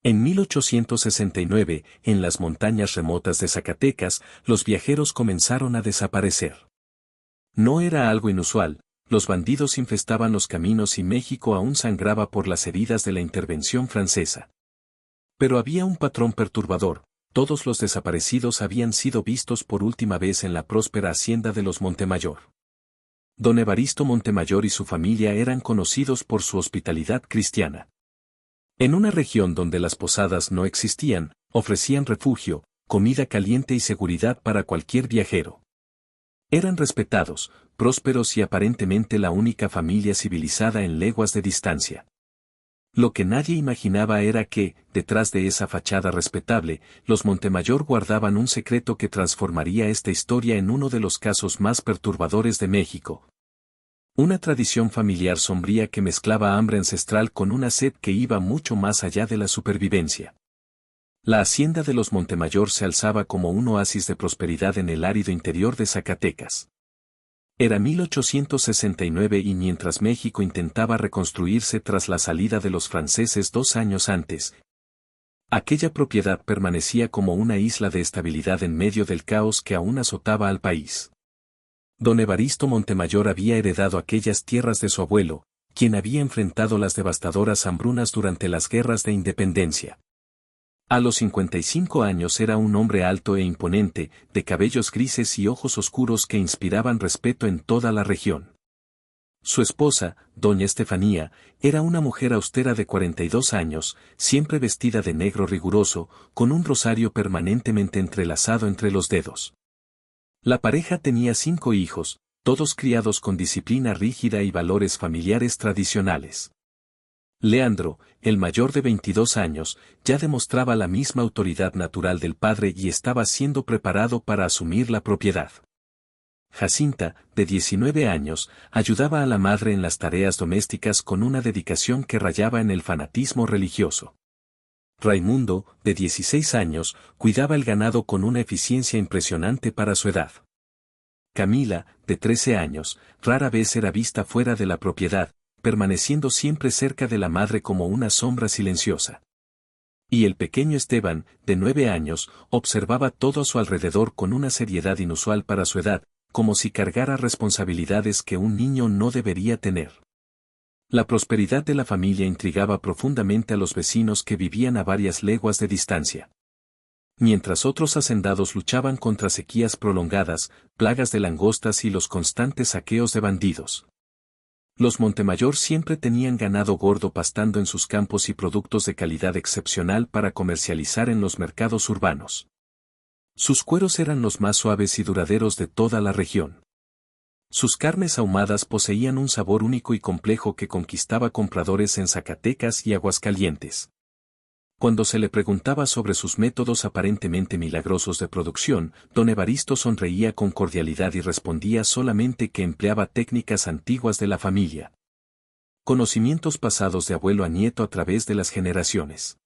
En 1869, en las montañas remotas de Zacatecas, los viajeros comenzaron a desaparecer. No era algo inusual, los bandidos infestaban los caminos y México aún sangraba por las heridas de la intervención francesa. Pero había un patrón perturbador: todos los desaparecidos habían sido vistos por última vez en la próspera hacienda de los Montemayor. Don Evaristo Montemayor y su familia eran conocidos por su hospitalidad cristiana. En una región donde las posadas no existían, ofrecían refugio, comida caliente y seguridad para cualquier viajero. Eran respetados, prósperos y aparentemente la única familia civilizada en leguas de distancia. Lo que nadie imaginaba era que, detrás de esa fachada respetable, los Montemayor guardaban un secreto que transformaría esta historia en uno de los casos más perturbadores de México. Una tradición familiar sombría que mezclaba hambre ancestral con una sed que iba mucho más allá de la supervivencia. La hacienda de los Montemayor se alzaba como un oasis de prosperidad en el árido interior de Zacatecas. Era 1869 y mientras México intentaba reconstruirse tras la salida de los franceses 2 años antes, aquella propiedad permanecía como una isla de estabilidad en medio del caos que aún azotaba al país. Don Evaristo Montemayor había heredado aquellas tierras de su abuelo, quien había enfrentado las devastadoras hambrunas durante las guerras de independencia. A los 55 años era un hombre alto e imponente, de cabellos grises y ojos oscuros que inspiraban respeto en toda la región. Su esposa, doña Estefanía, era una mujer austera de 42 años, siempre vestida de negro riguroso, con un rosario permanentemente entrelazado entre los dedos. La pareja tenía 5 hijos, todos criados con disciplina rígida y valores familiares tradicionales. Leandro, el mayor de 22 años, ya demostraba la misma autoridad natural del padre y estaba siendo preparado para asumir la propiedad. Jacinta, de 19 años, ayudaba a la madre en las tareas domésticas con una dedicación que rayaba en el fanatismo religioso. Raimundo, de 16 años, cuidaba el ganado con una eficiencia impresionante para su edad. Camila, de 13 años, rara vez era vista fuera de la propiedad, permaneciendo siempre cerca de la madre como una sombra silenciosa. Y el pequeño Esteban, de 9 años, observaba todo a su alrededor con una seriedad inusual para su edad, como si cargara responsabilidades que un niño no debería tener. La prosperidad de la familia intrigaba profundamente a los vecinos que vivían a varias leguas de distancia. Mientras otros hacendados luchaban contra sequías prolongadas, plagas de langostas y los constantes saqueos de bandidos. Los Montemayor siempre tenían ganado gordo pastando en sus campos y productos de calidad excepcional para comercializar en los mercados urbanos. Sus cueros eran los más suaves y duraderos de toda la región. Sus carnes ahumadas poseían un sabor único y complejo que conquistaba compradores en Zacatecas y Aguascalientes. Cuando se le preguntaba sobre sus métodos aparentemente milagrosos de producción, don Evaristo sonreía con cordialidad y respondía solamente que empleaba técnicas antiguas de la familia. Conocimientos pasados de abuelo a nieto a través de las generaciones.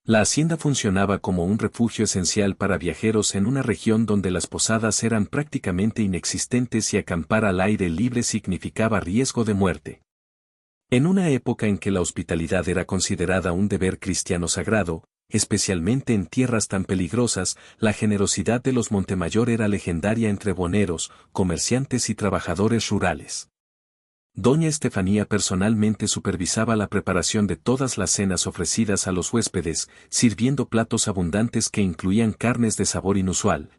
La hacienda funcionaba como un refugio esencial para viajeros en una región donde las posadas eran prácticamente inexistentes y acampar al aire libre significaba riesgo de muerte. En una época en que la hospitalidad era considerada un deber cristiano sagrado, especialmente en tierras tan peligrosas, la generosidad de los Montemayor era legendaria entre boneros, comerciantes y trabajadores rurales. Doña Estefanía personalmente supervisaba la preparación de todas las cenas ofrecidas a los huéspedes, sirviendo platos abundantes que incluían carnes de sabor inusual,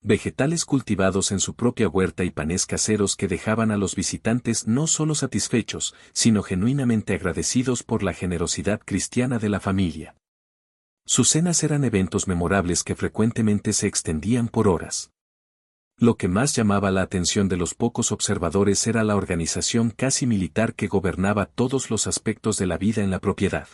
vegetales cultivados en su propia huerta y panes caseros que dejaban a los visitantes no solo satisfechos, sino genuinamente agradecidos por la generosidad cristiana de la familia. Sus cenas eran eventos memorables que frecuentemente se extendían por horas. Lo que más llamaba la atención de los pocos observadores era la organización casi militar que gobernaba todos los aspectos de la vida en la propiedad.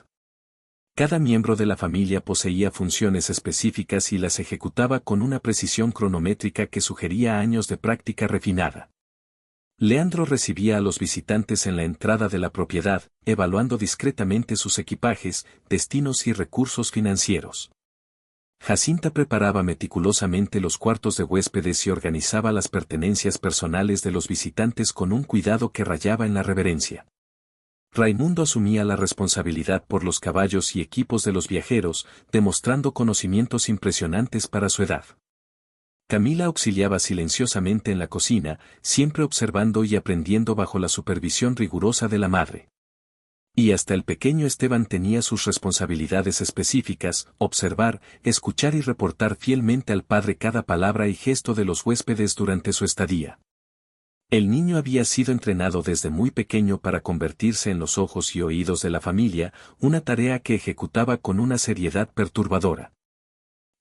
Cada miembro de la familia poseía funciones específicas y las ejecutaba con una precisión cronométrica que sugería años de práctica refinada. Leandro recibía a los visitantes en la entrada de la propiedad, evaluando discretamente sus equipajes, destinos y recursos financieros. Jacinta preparaba meticulosamente los cuartos de huéspedes y organizaba las pertenencias personales de los visitantes con un cuidado que rayaba en la reverencia. Raimundo asumía la responsabilidad por los caballos y equipos de los viajeros, demostrando conocimientos impresionantes para su edad. Camila auxiliaba silenciosamente en la cocina, siempre observando y aprendiendo bajo la supervisión rigurosa de la madre. Y hasta el pequeño Esteban tenía sus responsabilidades específicas: observar, escuchar y reportar fielmente al padre cada palabra y gesto de los huéspedes durante su estadía. El niño había sido entrenado desde muy pequeño para convertirse en los ojos y oídos de la familia, una tarea que ejecutaba con una seriedad perturbadora.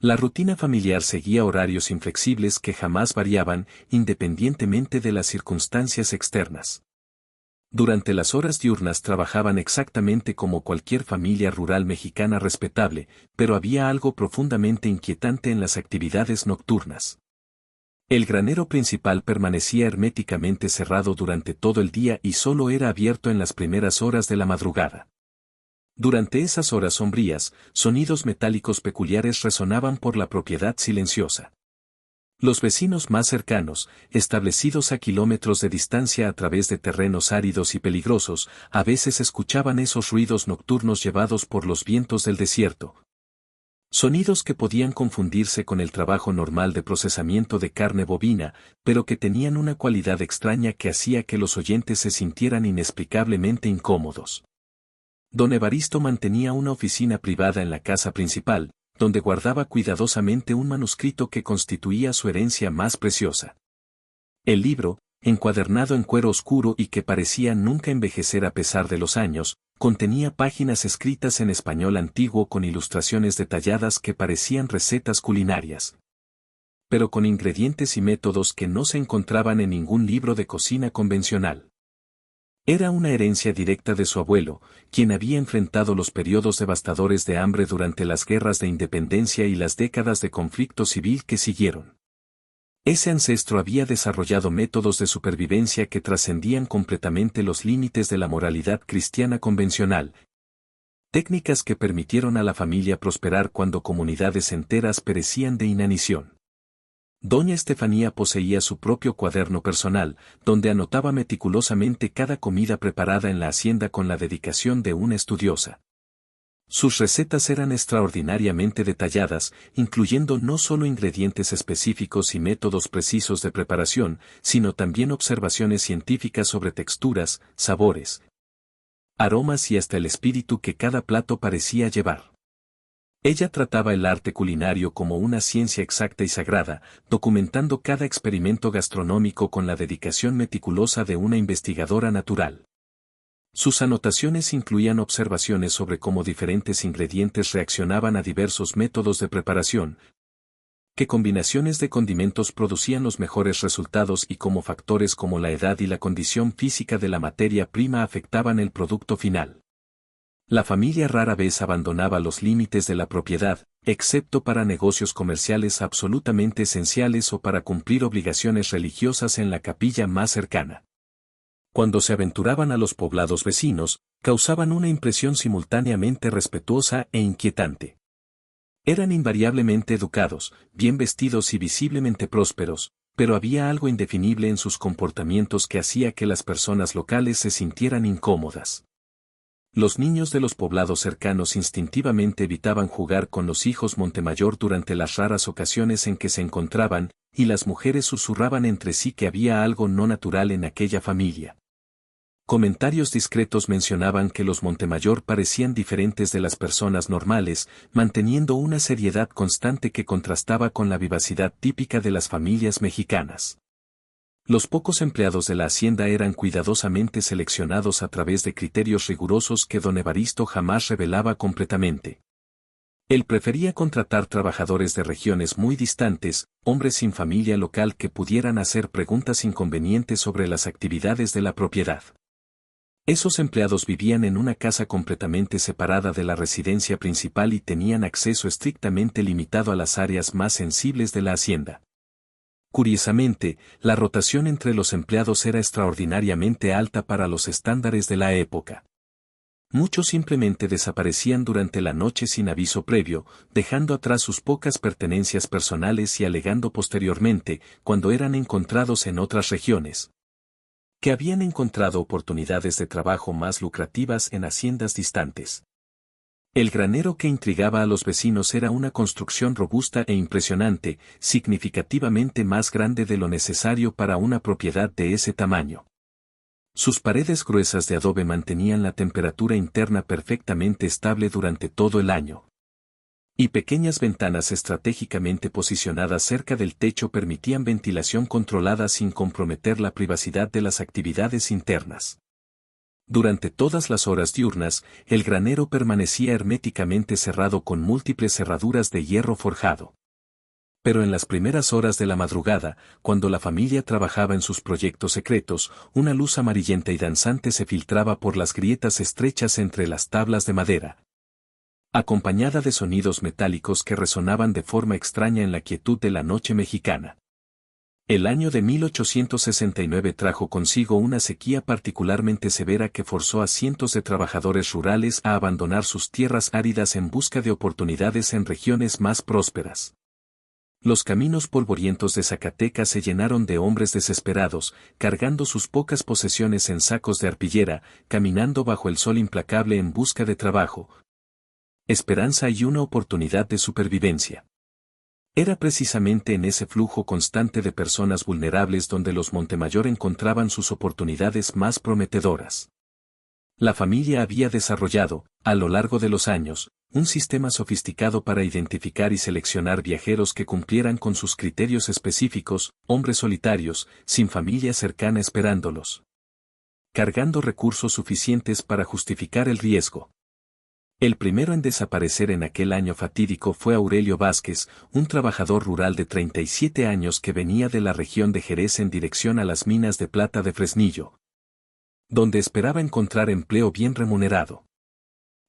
La rutina familiar seguía horarios inflexibles que jamás variaban, independientemente de las circunstancias externas. Durante las horas diurnas trabajaban exactamente como cualquier familia rural mexicana respetable, pero había algo profundamente inquietante en las actividades nocturnas. El granero principal permanecía herméticamente cerrado durante todo el día y solo era abierto en las primeras horas de la madrugada. Durante esas horas sombrías, sonidos metálicos peculiares resonaban por la propiedad silenciosa. Los vecinos más cercanos, establecidos a kilómetros de distancia a través de terrenos áridos y peligrosos, a veces escuchaban esos ruidos nocturnos llevados por los vientos del desierto. Sonidos que podían confundirse con el trabajo normal de procesamiento de carne bovina, pero que tenían una cualidad extraña que hacía que los oyentes se sintieran inexplicablemente incómodos. Don Evaristo mantenía una oficina privada en la casa principal, donde guardaba cuidadosamente un manuscrito que constituía su herencia más preciosa. El libro, encuadernado en cuero oscuro y que parecía nunca envejecer a pesar de los años, contenía páginas escritas en español antiguo con ilustraciones detalladas que parecían recetas culinarias, pero con ingredientes y métodos que no se encontraban en ningún libro de cocina convencional. Era una herencia directa de su abuelo, quien había enfrentado los periodos devastadores de hambre durante las guerras de independencia y las décadas de conflicto civil que siguieron. Ese ancestro había desarrollado métodos de supervivencia que trascendían completamente los límites de la moralidad cristiana convencional, técnicas que permitieron a la familia prosperar cuando comunidades enteras perecían de inanición. Doña Estefanía poseía su propio cuaderno personal, donde anotaba meticulosamente cada comida preparada en la hacienda con la dedicación de una estudiosa. Sus recetas eran extraordinariamente detalladas, incluyendo no solo ingredientes específicos y métodos precisos de preparación, sino también observaciones científicas sobre texturas, sabores, aromas y hasta el espíritu que cada plato parecía llevar. Ella trataba el arte culinario como una ciencia exacta y sagrada, documentando cada experimento gastronómico con la dedicación meticulosa de una investigadora natural. Sus anotaciones incluían observaciones sobre cómo diferentes ingredientes reaccionaban a diversos métodos de preparación, qué combinaciones de condimentos producían los mejores resultados y cómo factores como la edad y la condición física de la materia prima afectaban el producto final. La familia rara vez abandonaba los límites de la propiedad, excepto para negocios comerciales absolutamente esenciales o para cumplir obligaciones religiosas en la capilla más cercana. Cuando se aventuraban a los poblados vecinos, causaban una impresión simultáneamente respetuosa e inquietante. Eran invariablemente educados, bien vestidos y visiblemente prósperos, pero había algo indefinible en sus comportamientos que hacía que las personas locales se sintieran incómodas. Los niños de los poblados cercanos instintivamente evitaban jugar con los hijos Montemayor durante las raras ocasiones en que se encontraban, y las mujeres susurraban entre sí que había algo no natural en aquella familia. Comentarios discretos mencionaban que los Montemayor parecían diferentes de las personas normales, manteniendo una seriedad constante que contrastaba con la vivacidad típica de las familias mexicanas. Los pocos empleados de la hacienda eran cuidadosamente seleccionados a través de criterios rigurosos que don Evaristo jamás revelaba completamente. Él prefería contratar trabajadores de regiones muy distantes, hombres sin familia local que pudieran hacer preguntas inconvenientes sobre las actividades de la propiedad. Esos empleados vivían en una casa completamente separada de la residencia principal y tenían acceso estrictamente limitado a las áreas más sensibles de la hacienda. Curiosamente, la rotación entre los empleados era extraordinariamente alta para los estándares de la época. Muchos simplemente desaparecían durante la noche sin aviso previo, dejando atrás sus pocas pertenencias personales y alegando posteriormente, cuando eran encontrados en otras regiones, que habían encontrado oportunidades de trabajo más lucrativas en haciendas distantes. El granero que intrigaba a los vecinos era una construcción robusta e impresionante, significativamente más grande de lo necesario para una propiedad de ese tamaño. Sus paredes gruesas de adobe mantenían la temperatura interna perfectamente estable durante todo el año. Y pequeñas ventanas estratégicamente posicionadas cerca del techo permitían ventilación controlada sin comprometer la privacidad de las actividades internas. Durante todas las horas diurnas, el granero permanecía herméticamente cerrado con múltiples cerraduras de hierro forjado. Pero en las primeras horas de la madrugada, cuando la familia trabajaba en sus proyectos secretos, una luz amarillenta y danzante se filtraba por las grietas estrechas entre las tablas de madera, acompañada de sonidos metálicos que resonaban de forma extraña en la quietud de la noche mexicana. El año de 1869 trajo consigo una sequía particularmente severa que forzó a cientos de trabajadores rurales a abandonar sus tierras áridas en busca de oportunidades en regiones más prósperas. Los caminos polvorientos de Zacatecas se llenaron de hombres desesperados, cargando sus pocas posesiones en sacos de arpillera, caminando bajo el sol implacable en busca de trabajo, esperanza y una oportunidad de supervivencia. Era precisamente en ese flujo constante de personas vulnerables donde los Montemayor encontraban sus oportunidades más prometedoras. La familia había desarrollado, a lo largo de los años, un sistema sofisticado para identificar y seleccionar viajeros que cumplieran con sus criterios específicos, hombres solitarios, sin familia cercana esperándolos, cargando recursos suficientes para justificar el riesgo. El primero en desaparecer en aquel año fatídico fue Aurelio Vázquez, un trabajador rural de 37 años que venía de la región de Jerez en dirección a las minas de plata de Fresnillo, donde esperaba encontrar empleo bien remunerado.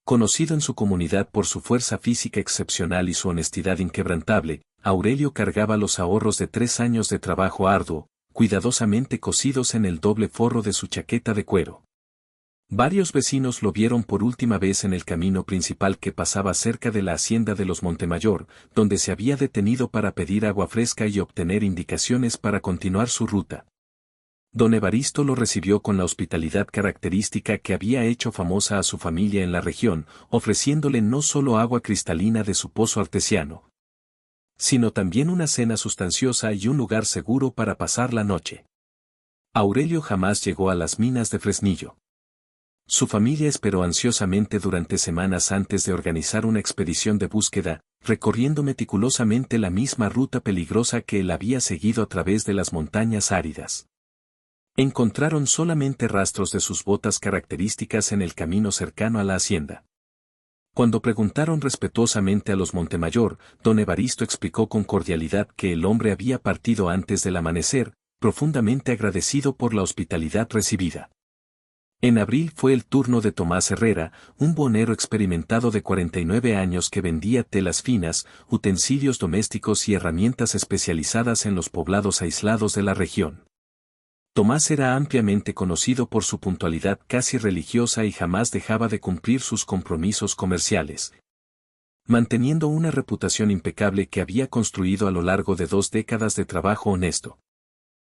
Conocido en su comunidad por su fuerza física excepcional y su honestidad inquebrantable, Aurelio cargaba los ahorros de 3 años de trabajo arduo, cuidadosamente cosidos en el doble forro de su chaqueta de cuero. Varios vecinos lo vieron por última vez en el camino principal que pasaba cerca de la hacienda de los Montemayor, donde se había detenido para pedir agua fresca y obtener indicaciones para continuar su ruta. Don Evaristo lo recibió con la hospitalidad característica que había hecho famosa a su familia en la región, ofreciéndole no solo agua cristalina de su pozo artesiano, sino también una cena sustanciosa y un lugar seguro para pasar la noche. Aurelio jamás llegó a las minas de Fresnillo. Su familia esperó ansiosamente durante semanas antes de organizar una expedición de búsqueda, recorriendo meticulosamente la misma ruta peligrosa que él había seguido a través de las montañas áridas. Encontraron solamente rastros de sus botas características en el camino cercano a la hacienda. Cuando preguntaron respetuosamente a los Montemayor, don Evaristo explicó con cordialidad que el hombre había partido antes del amanecer, profundamente agradecido por la hospitalidad recibida. En abril fue el turno de Tomás Herrera, un buhonero experimentado de 49 años que vendía telas finas, utensilios domésticos y herramientas especializadas en los poblados aislados de la región. Tomás era ampliamente conocido por su puntualidad casi religiosa y jamás dejaba de cumplir sus compromisos comerciales, manteniendo una reputación impecable que había construido a lo largo de 2 décadas de trabajo honesto.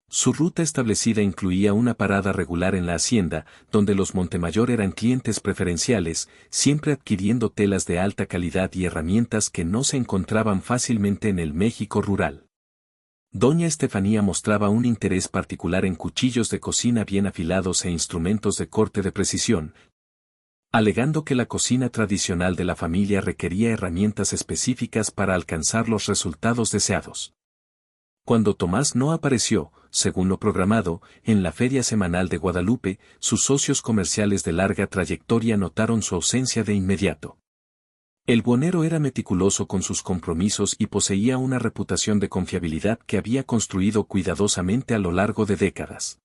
Su ruta establecida incluía una parada regular en la hacienda, donde los Montemayor eran clientes preferenciales, siempre adquiriendo telas de alta calidad y herramientas que no se encontraban fácilmente en el México rural. Doña Estefanía mostraba un interés particular en cuchillos de cocina bien afilados e instrumentos de corte de precisión, alegando que la cocina tradicional de la familia requería herramientas específicas para alcanzar los resultados deseados. Cuando Tomás no apareció, según lo programado, en la Feria Semanal de Guadalupe, sus socios comerciales de larga trayectoria notaron su ausencia de inmediato. El buhonero era meticuloso con sus compromisos y poseía una reputación de confiabilidad que había construido cuidadosamente a lo largo de décadas.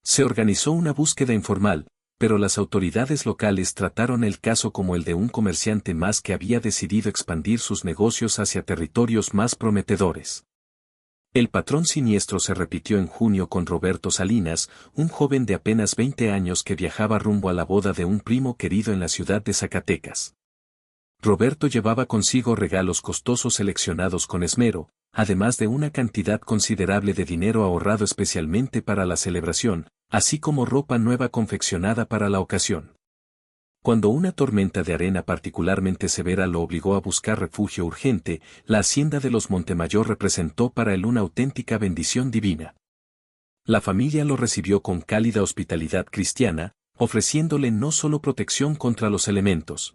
Se organizó una búsqueda informal, pero las autoridades locales trataron el caso como el de un comerciante más que había decidido expandir sus negocios hacia territorios más prometedores. El patrón siniestro se repitió en junio con Roberto Salinas, un joven de apenas 20 años que viajaba rumbo a la boda de un primo querido en la ciudad de Zacatecas. Roberto llevaba consigo regalos costosos seleccionados con esmero, además de una cantidad considerable de dinero ahorrado especialmente para la celebración, así como ropa nueva confeccionada para la ocasión. Cuando una tormenta de arena particularmente severa lo obligó a buscar refugio urgente, la hacienda de los Montemayor representó para él una auténtica bendición divina. La familia lo recibió con cálida hospitalidad cristiana, ofreciéndole no solo protección contra los elementos,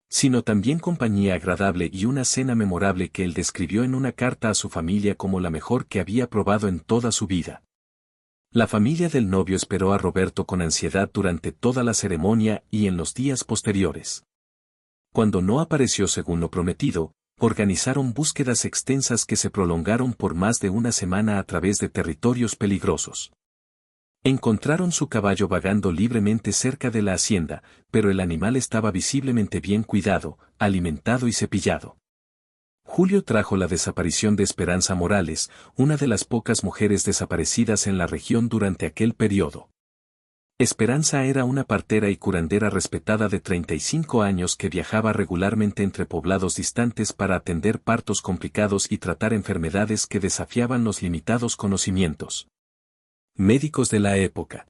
sino también compañía agradable y una cena memorable que él describió en una carta a su familia como la mejor que había probado en toda su vida. La familia del novio esperó a Roberto con ansiedad durante toda la ceremonia y en los días posteriores. Cuando no apareció según lo prometido, organizaron búsquedas extensas que se prolongaron por más de una semana a través de territorios peligrosos. Encontraron su caballo vagando libremente cerca de la hacienda, pero el animal estaba visiblemente bien cuidado, alimentado y cepillado. Julio trajo la desaparición de Esperanza Morales, una de las pocas mujeres desaparecidas en la región durante aquel periodo. Esperanza era una partera y curandera respetada de 35 años que viajaba regularmente entre poblados distantes para atender partos complicados y tratar enfermedades que desafiaban los limitados conocimientos médicos de la época.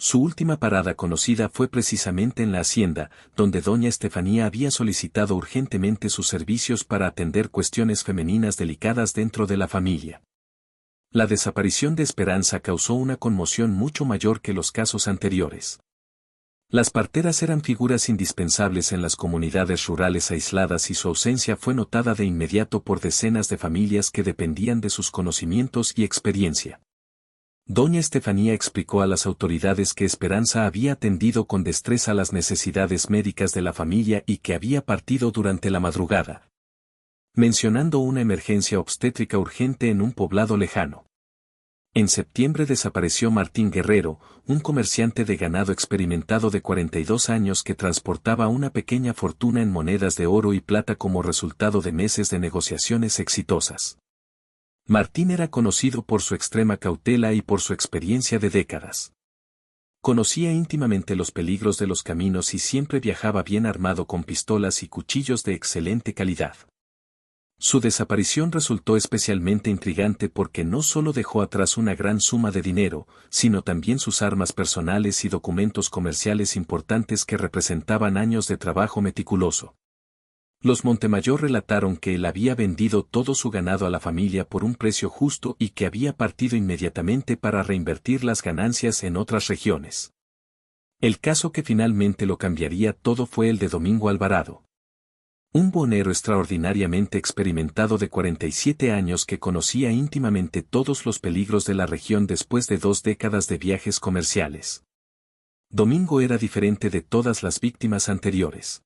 Su última parada conocida fue precisamente en la hacienda, donde doña Estefanía había solicitado urgentemente sus servicios para atender cuestiones femeninas delicadas dentro de la familia. La desaparición de Esperanza causó una conmoción mucho mayor que los casos anteriores. Las parteras eran figuras indispensables en las comunidades rurales aisladas y su ausencia fue notada de inmediato por decenas de familias que dependían de sus conocimientos y experiencia. Doña Estefanía explicó a las autoridades que Esperanza había atendido con destreza las necesidades médicas de la familia y que había partido durante la madrugada, mencionando una emergencia obstétrica urgente en un poblado lejano. En septiembre desapareció Martín Guerrero, un comerciante de ganado experimentado de 42 años que transportaba una pequeña fortuna en monedas de oro y plata como resultado de meses de negociaciones exitosas. Martín era conocido por su extrema cautela y por su experiencia de décadas. Conocía íntimamente los peligros de los caminos y siempre viajaba bien armado con pistolas y cuchillos de excelente calidad. Su desaparición resultó especialmente intrigante porque no solo dejó atrás una gran suma de dinero, sino también sus armas personales y documentos comerciales importantes que representaban años de trabajo meticuloso. Los Montemayor relataron que él había vendido todo su ganado a la familia por un precio justo y que había partido inmediatamente para reinvertir las ganancias en otras regiones. El caso que finalmente lo cambiaría todo fue el de Domingo Alvarado. Un buhonero extraordinariamente experimentado de 47 años que conocía íntimamente todos los peligros de la región después de 2 décadas de viajes comerciales. Domingo era diferente de todas las víctimas anteriores.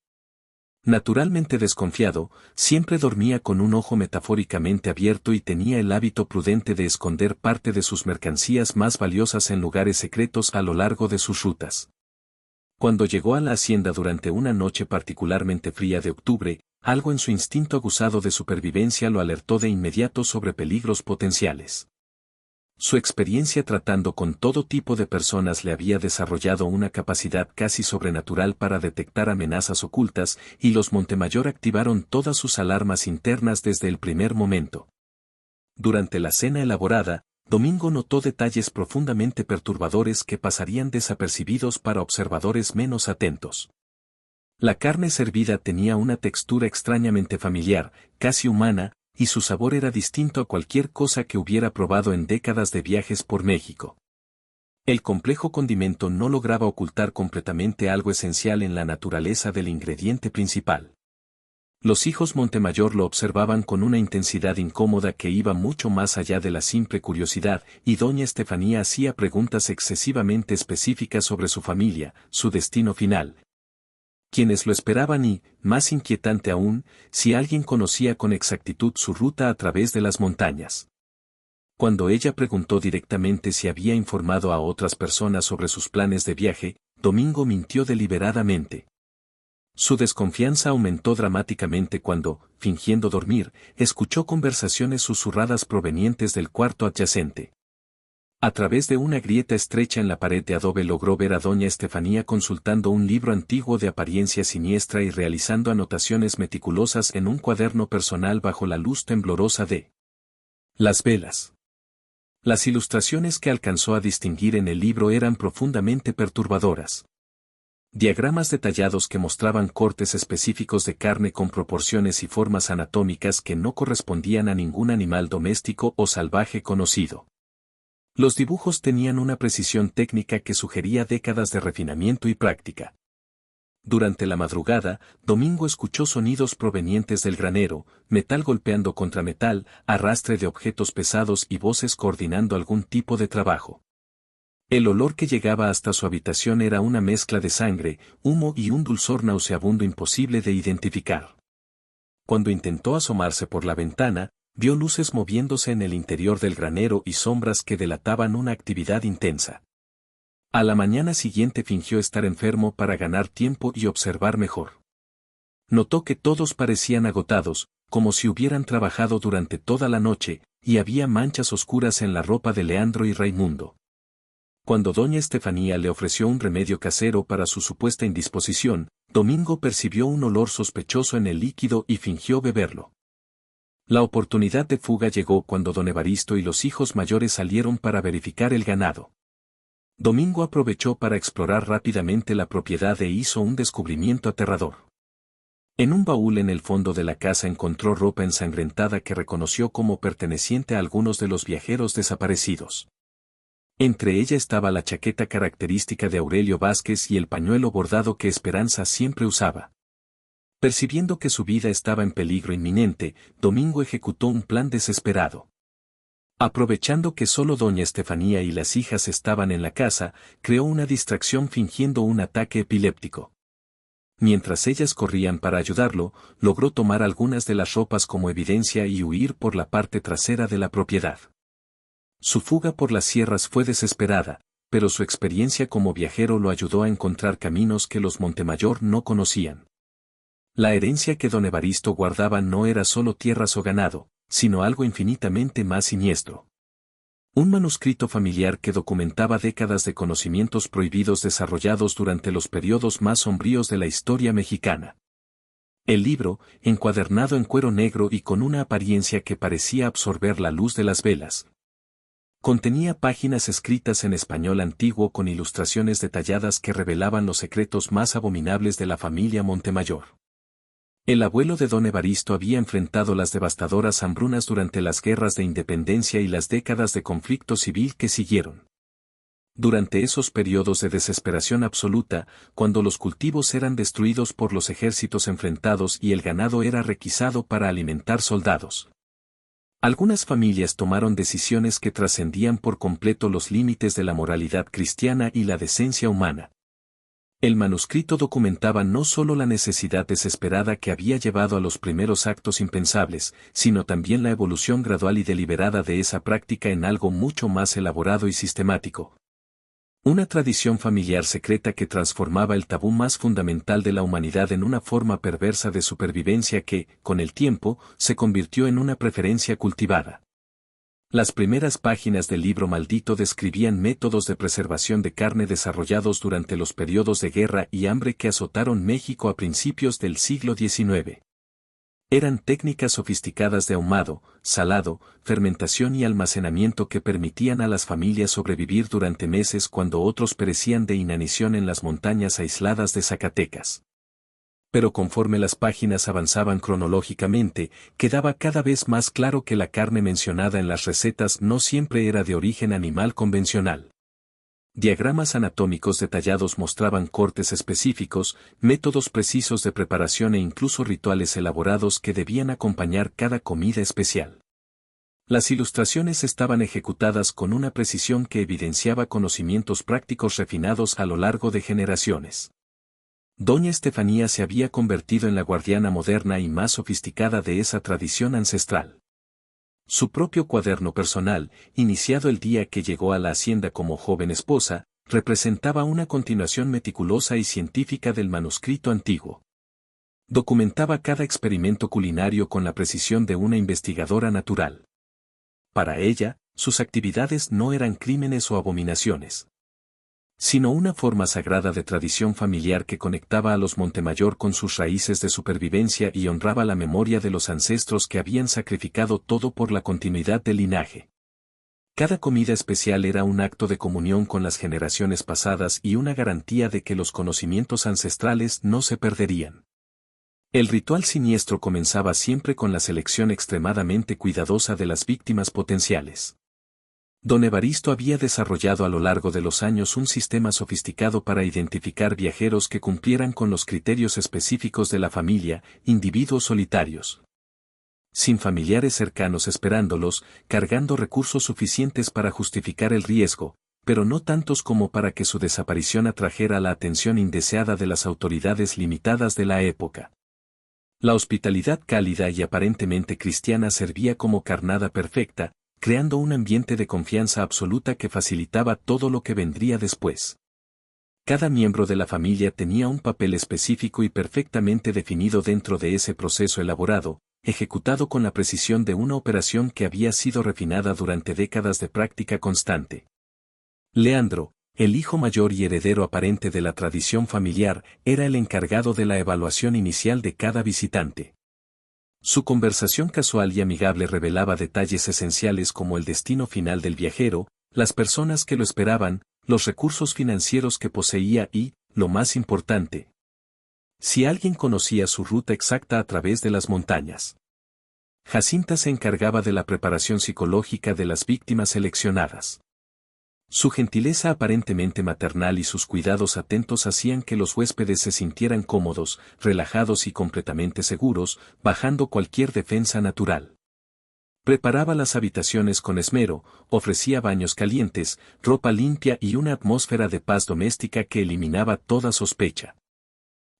Naturalmente desconfiado, siempre dormía con un ojo metafóricamente abierto y tenía el hábito prudente de esconder parte de sus mercancías más valiosas en lugares secretos a lo largo de sus rutas. Cuando llegó a la hacienda durante una noche particularmente fría de octubre, algo en su instinto aguzado de supervivencia lo alertó de inmediato sobre peligros potenciales. Su experiencia tratando con todo tipo de personas le había desarrollado una capacidad casi sobrenatural para detectar amenazas ocultas, y los Montemayor activaron todas sus alarmas internas desde el primer momento. Durante la cena elaborada, Domingo notó detalles profundamente perturbadores que pasarían desapercibidos para observadores menos atentos. La carne servida tenía una textura extrañamente familiar, casi humana, y su sabor era distinto a cualquier cosa que hubiera probado en décadas de viajes por México. El complejo condimento no lograba ocultar completamente algo esencial en la naturaleza del ingrediente principal. Los hijos Montemayor lo observaban con una intensidad incómoda que iba mucho más allá de la simple curiosidad, y doña Estefanía hacía preguntas excesivamente específicas sobre su familia, su destino final, quienes lo esperaban y, más inquietante aún, si alguien conocía con exactitud su ruta a través de las montañas. Cuando ella preguntó directamente si había informado a otras personas sobre sus planes de viaje, Domingo mintió deliberadamente. Su desconfianza aumentó dramáticamente cuando, fingiendo dormir, escuchó conversaciones susurradas provenientes del cuarto adyacente. A través de una grieta estrecha en la pared de adobe logró ver a doña Estefanía consultando un libro antiguo de apariencia siniestra y realizando anotaciones meticulosas en un cuaderno personal bajo la luz temblorosa de las velas. Las ilustraciones que alcanzó a distinguir en el libro eran profundamente perturbadoras. Diagramas detallados que mostraban cortes específicos de carne con proporciones y formas anatómicas que no correspondían a ningún animal doméstico o salvaje conocido. Los dibujos tenían una precisión técnica que sugería décadas de refinamiento y práctica. Durante la madrugada, Domingo escuchó sonidos provenientes del granero, metal golpeando contra metal, arrastre de objetos pesados y voces coordinando algún tipo de trabajo. El olor que llegaba hasta su habitación era una mezcla de sangre, humo y un dulzor nauseabundo imposible de identificar. Cuando intentó asomarse por la ventana, vio luces moviéndose en el interior del granero y sombras que delataban una actividad intensa. A la mañana siguiente fingió estar enfermo para ganar tiempo y observar mejor. Notó que todos parecían agotados, como si hubieran trabajado durante toda la noche, y había manchas oscuras en la ropa de Leandro y Raimundo. Cuando doña Estefanía le ofreció un remedio casero para su supuesta indisposición, Domingo percibió un olor sospechoso en el líquido y fingió beberlo. La oportunidad de fuga llegó cuando don Evaristo y los hijos mayores salieron para verificar el ganado. Domingo aprovechó para explorar rápidamente la propiedad e hizo un descubrimiento aterrador. En un baúl en el fondo de la casa encontró ropa ensangrentada que reconoció como perteneciente a algunos de los viajeros desaparecidos. Entre ella estaba la chaqueta característica de Aurelio Vázquez y el pañuelo bordado que Esperanza siempre usaba. Percibiendo que su vida estaba en peligro inminente, Domingo ejecutó un plan desesperado. Aprovechando que solo doña Estefanía y las hijas estaban en la casa, creó una distracción fingiendo un ataque epiléptico. Mientras ellas corrían para ayudarlo, logró tomar algunas de las ropas como evidencia y huir por la parte trasera de la propiedad. Su fuga por las sierras fue desesperada, pero su experiencia como viajero lo ayudó a encontrar caminos que los Montemayor no conocían. La herencia que don Evaristo guardaba no era solo tierras o ganado, sino algo infinitamente más siniestro. Un manuscrito familiar que documentaba décadas de conocimientos prohibidos desarrollados durante los periodos más sombríos de la historia mexicana. El libro, encuadernado en cuero negro y con una apariencia que parecía absorber la luz de las velas, contenía páginas escritas en español antiguo con ilustraciones detalladas que revelaban los secretos más abominables de la familia Montemayor. El abuelo de don Evaristo había enfrentado las devastadoras hambrunas durante las guerras de independencia y las décadas de conflicto civil que siguieron. Durante esos periodos de desesperación absoluta, cuando los cultivos eran destruidos por los ejércitos enfrentados y el ganado era requisado para alimentar soldados, algunas familias tomaron decisiones que trascendían por completo los límites de la moralidad cristiana y la decencia humana. El manuscrito documentaba no solo la necesidad desesperada que había llevado a los primeros actos impensables, sino también la evolución gradual y deliberada de esa práctica en algo mucho más elaborado y sistemático. Una tradición familiar secreta que transformaba el tabú más fundamental de la humanidad en una forma perversa de supervivencia que, con el tiempo, se convirtió en una preferencia cultivada. Las primeras páginas del libro maldito describían métodos de preservación de carne desarrollados durante los periodos de guerra y hambre que azotaron México a principios del siglo XIX. Eran técnicas sofisticadas de ahumado, salado, fermentación y almacenamiento que permitían a las familias sobrevivir durante meses cuando otros perecían de inanición en las montañas aisladas de Zacatecas. Pero conforme las páginas avanzaban cronológicamente, quedaba cada vez más claro que la carne mencionada en las recetas no siempre era de origen animal convencional. Diagramas anatómicos detallados mostraban cortes específicos, métodos precisos de preparación e incluso rituales elaborados que debían acompañar cada comida especial. Las ilustraciones estaban ejecutadas con una precisión que evidenciaba conocimientos prácticos refinados a lo largo de generaciones. Doña Estefanía se había convertido en la guardiana moderna y más sofisticada de esa tradición ancestral. Su propio cuaderno personal, iniciado el día que llegó a la hacienda como joven esposa, representaba una continuación meticulosa y científica del manuscrito antiguo. Documentaba cada experimento culinario con la precisión de una investigadora natural. Para ella, sus actividades no eran crímenes o abominaciones, sino una forma sagrada de tradición familiar que conectaba a los Montemayor con sus raíces de supervivencia y honraba la memoria de los ancestros que habían sacrificado todo por la continuidad del linaje. Cada comida especial era un acto de comunión con las generaciones pasadas y una garantía de que los conocimientos ancestrales no se perderían. El ritual siniestro comenzaba siempre con la selección extremadamente cuidadosa de las víctimas potenciales. Don Evaristo había desarrollado a lo largo de los años un sistema sofisticado para identificar viajeros que cumplieran con los criterios específicos de la familia, individuos solitarios, sin familiares cercanos esperándolos, cargando recursos suficientes para justificar el riesgo, pero no tantos como para que su desaparición atrajera la atención indeseada de las autoridades limitadas de la época. La hospitalidad cálida y aparentemente cristiana servía como carnada perfecta, creando un ambiente de confianza absoluta que facilitaba todo lo que vendría después. Cada miembro de la familia tenía un papel específico y perfectamente definido dentro de ese proceso elaborado, ejecutado con la precisión de una operación que había sido refinada durante décadas de práctica constante. Leandro, el hijo mayor y heredero aparente de la tradición familiar, era el encargado de la evaluación inicial de cada visitante. Su conversación casual y amigable revelaba detalles esenciales como el destino final del viajero, las personas que lo esperaban, los recursos financieros que poseía y, lo más importante, si alguien conocía su ruta exacta a través de las montañas. Jacinta se encargaba de la preparación psicológica de las víctimas seleccionadas. Su gentileza aparentemente maternal y sus cuidados atentos hacían que los huéspedes se sintieran cómodos, relajados y completamente seguros, bajando cualquier defensa natural. Preparaba las habitaciones con esmero, ofrecía baños calientes, ropa limpia y una atmósfera de paz doméstica que eliminaba toda sospecha.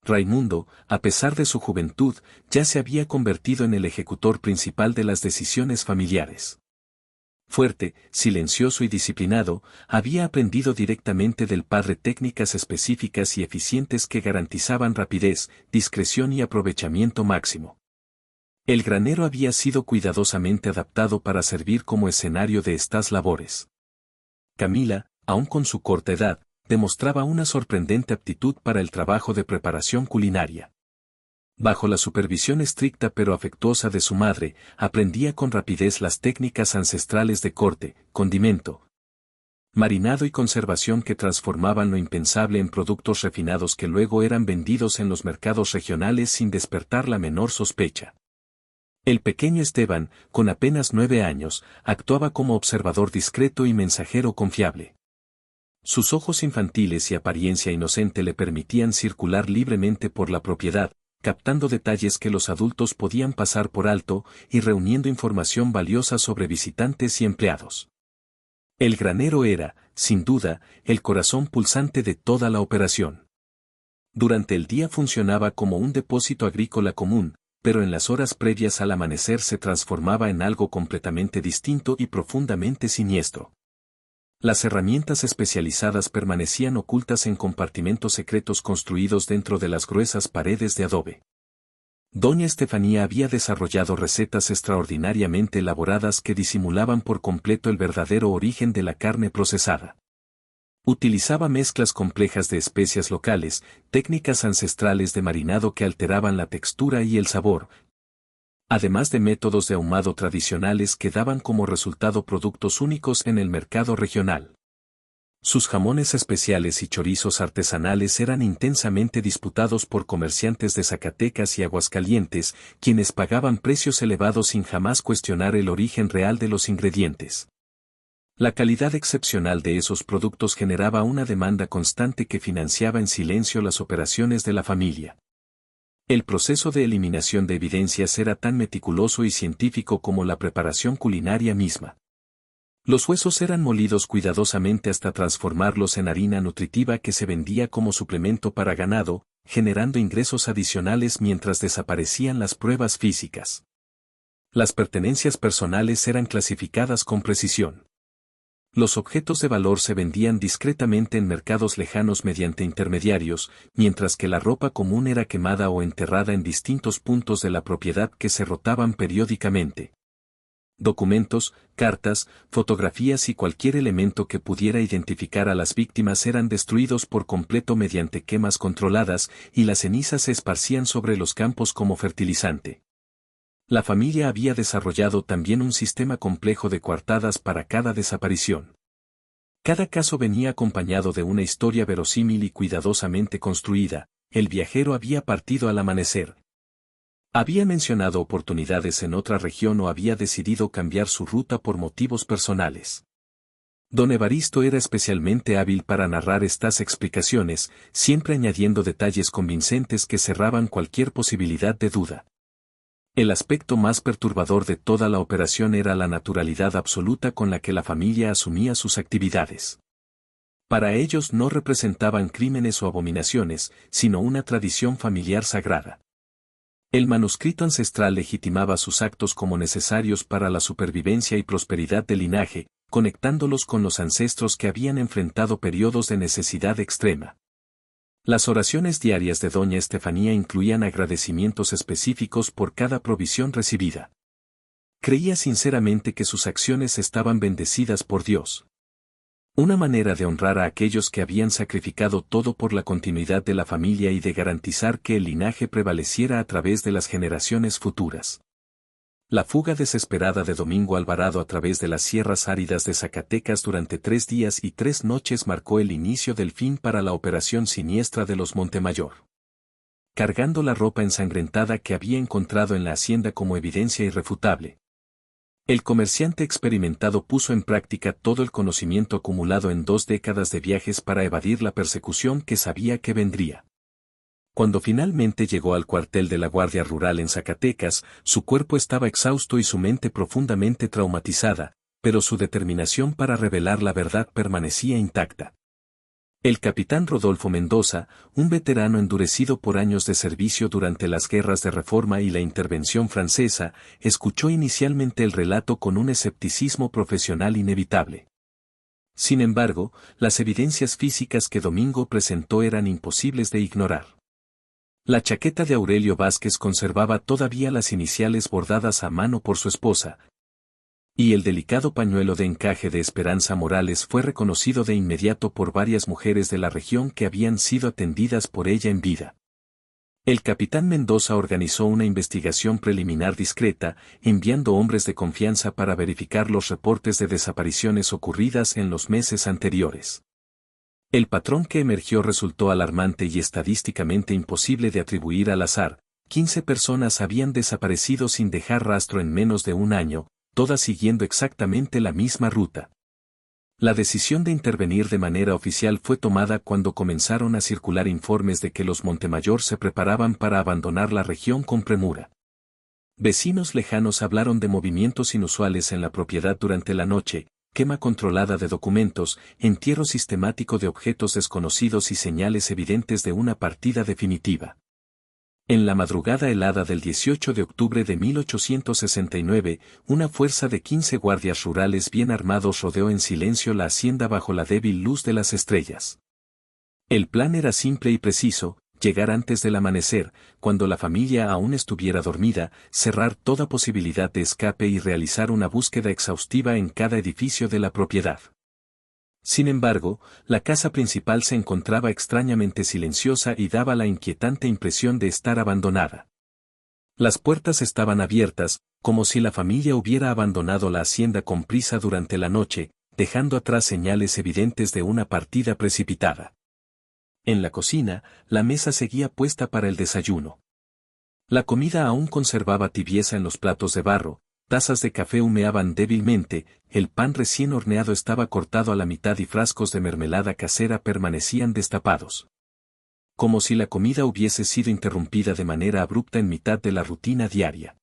Raimundo, a pesar de su juventud, ya se había convertido en el ejecutor principal de las decisiones familiares. Fuerte, silencioso y disciplinado, había aprendido directamente del padre técnicas específicas y eficientes que garantizaban rapidez, discreción y aprovechamiento máximo. El granero había sido cuidadosamente adaptado para servir como escenario de estas labores. Camila, aun con su corta edad, demostraba una sorprendente aptitud para el trabajo de preparación culinaria. Bajo la supervisión estricta pero afectuosa de su madre, aprendía con rapidez las técnicas ancestrales de corte, condimento, marinado y conservación que transformaban lo impensable en productos refinados que luego eran vendidos en los mercados regionales sin despertar la menor sospecha. El pequeño Esteban, con apenas 9 años, actuaba como observador discreto y mensajero confiable. Sus ojos infantiles y apariencia inocente le permitían circular libremente por la propiedad, captando detalles que los adultos podían pasar por alto y reuniendo información valiosa sobre visitantes y empleados. El granero era, sin duda, el corazón pulsante de toda la operación. Durante el día funcionaba como un depósito agrícola común, pero en las horas previas al amanecer se transformaba en algo completamente distinto y profundamente siniestro. Las herramientas especializadas permanecían ocultas en compartimentos secretos construidos dentro de las gruesas paredes de adobe. Doña Estefanía había desarrollado recetas extraordinariamente elaboradas que disimulaban por completo el verdadero origen de la carne procesada. Utilizaba mezclas complejas de especias locales, técnicas ancestrales de marinado que alteraban la textura y el sabor, además de métodos de ahumado tradicionales que daban como resultado productos únicos en el mercado regional. Sus jamones especiales y chorizos artesanales eran intensamente disputados por comerciantes de Zacatecas y Aguascalientes, quienes pagaban precios elevados sin jamás cuestionar el origen real de los ingredientes. La calidad excepcional de esos productos generaba una demanda constante que financiaba en silencio las operaciones de la familia. El proceso de eliminación de evidencias era tan meticuloso y científico como la preparación culinaria misma. Los huesos eran molidos cuidadosamente hasta transformarlos en harina nutritiva que se vendía como suplemento para ganado, generando ingresos adicionales mientras desaparecían las pruebas físicas. Las pertenencias personales eran clasificadas con precisión. Los objetos de valor se vendían discretamente en mercados lejanos mediante intermediarios, mientras que la ropa común era quemada o enterrada en distintos puntos de la propiedad que se rotaban periódicamente. Documentos, cartas, fotografías y cualquier elemento que pudiera identificar a las víctimas eran destruidos por completo mediante quemas controladas y las cenizas se esparcían sobre los campos como fertilizante. La familia había desarrollado también un sistema complejo de coartadas para cada desaparición. Cada caso venía acompañado de una historia verosímil y cuidadosamente construida. El viajero había partido al amanecer. Había mencionado oportunidades en otra región o había decidido cambiar su ruta por motivos personales. Don Evaristo era especialmente hábil para narrar estas explicaciones, siempre añadiendo detalles convincentes que cerraban cualquier posibilidad de duda. El aspecto más perturbador de toda la operación era la naturalidad absoluta con la que la familia asumía sus actividades. Para ellos no representaban crímenes o abominaciones, sino una tradición familiar sagrada. El manuscrito ancestral legitimaba sus actos como necesarios para la supervivencia y prosperidad del linaje, conectándolos con los ancestros que habían enfrentado periodos de necesidad extrema. Las oraciones diarias de doña Estefanía incluían agradecimientos específicos por cada provisión recibida. Creía sinceramente que sus acciones estaban bendecidas por Dios. Una manera de honrar a aquellos que habían sacrificado todo por la continuidad de la familia y de garantizar que el linaje prevaleciera a través de las generaciones futuras. La fuga desesperada de Domingo Alvarado a través de las sierras áridas de Zacatecas durante 3 días y 3 noches marcó el inicio del fin para la operación siniestra de los Montemayor. Cargando la ropa ensangrentada que había encontrado en la hacienda como evidencia irrefutable, el comerciante experimentado puso en práctica todo el conocimiento acumulado en 2 décadas de viajes para evadir la persecución que sabía que vendría. Cuando finalmente llegó al cuartel de la Guardia Rural en Zacatecas, su cuerpo estaba exhausto y su mente profundamente traumatizada, pero su determinación para revelar la verdad permanecía intacta. El capitán Rodolfo Mendoza, un veterano endurecido por años de servicio durante las guerras de Reforma y la intervención francesa, escuchó inicialmente el relato con un escepticismo profesional inevitable. Sin embargo, las evidencias físicas que Domingo presentó eran imposibles de ignorar. La chaqueta de Aurelio Vázquez conservaba todavía las iniciales bordadas a mano por su esposa, y el delicado pañuelo de encaje de Esperanza Morales fue reconocido de inmediato por varias mujeres de la región que habían sido atendidas por ella en vida. El capitán Mendoza organizó una investigación preliminar discreta, enviando hombres de confianza para verificar los reportes de desapariciones ocurridas en los meses anteriores. El patrón que emergió resultó alarmante y estadísticamente imposible de atribuir al azar. 15 personas habían desaparecido sin dejar rastro en menos de un año, todas siguiendo exactamente la misma ruta. La decisión de intervenir de manera oficial fue tomada cuando comenzaron a circular informes de que los Montemayor se preparaban para abandonar la región con premura. Vecinos lejanos hablaron de movimientos inusuales en la propiedad durante la noche, quema controlada de documentos, entierro sistemático de objetos desconocidos y señales evidentes de una partida definitiva. En la madrugada helada del 18 de octubre de 1869, una fuerza de 15 guardias rurales bien armados rodeó en silencio la hacienda bajo la débil luz de las estrellas. El plan era simple y preciso: llegar antes del amanecer, cuando la familia aún estuviera dormida, cerrar toda posibilidad de escape y realizar una búsqueda exhaustiva en cada edificio de la propiedad. Sin embargo, la casa principal se encontraba extrañamente silenciosa y daba la inquietante impresión de estar abandonada. Las puertas estaban abiertas, como si la familia hubiera abandonado la hacienda con prisa durante la noche, dejando atrás señales evidentes de una partida precipitada. En la cocina, la mesa seguía puesta para el desayuno. La comida aún conservaba tibieza en los platos de barro, tazas de café humeaban débilmente, el pan recién horneado estaba cortado a la mitad y frascos de mermelada casera permanecían destapados. Como si la comida hubiese sido interrumpida de manera abrupta en mitad de la rutina diaria.